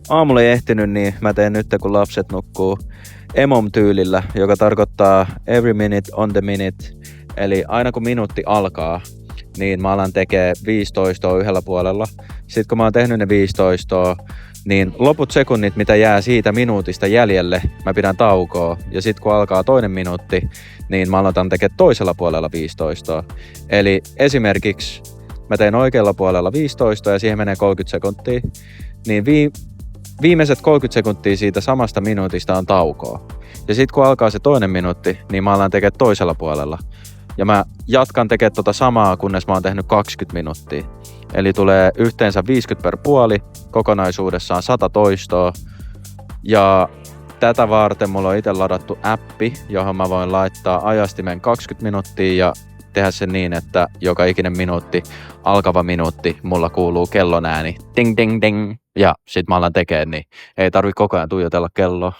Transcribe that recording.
aamulla ei ehtinyt, niin mä teen nyt kun lapset nukkuu EMOM-tyylillä, joka tarkoittaa every minute on the minute. Eli aina kun minuutti alkaa, niin mä alan tekee 15 yhdellä puolella. Sitten kun mä oon tehnyt ne 15, niin loput sekunnit, mitä jää siitä minuutista jäljelle, mä pidän taukoa. Ja sitten kun alkaa toinen minuutti, niin mä aloitan tekemään toisella puolella 15. Eli esimerkiksi mä teen oikealla puolella 15 ja siihen menee 30 sekuntia. Niin viimeiset 30 sekuntia siitä samasta minuutista on taukoa. Ja sitten kun alkaa se toinen minuutti, niin mä alan tekemään toisella puolella. Ja mä jatkan tekemään tota samaa, kunnes mä oon tehnyt 20 minuuttia. Eli tulee yhteensä 50 per puoli, kokonaisuudessaan 100 toistoa. Ja tätä varten mulla on itse ladattu appi, johon mä voin laittaa ajastimen 20 minuuttia ja tehdä sen niin, että joka ikinen minuutti, alkava minuutti, mulla kuuluu kellon ääni. Ding, ding, ding. Ja sit mä alan tekemään, niin ei tarvi koko ajan tuijotella kelloa.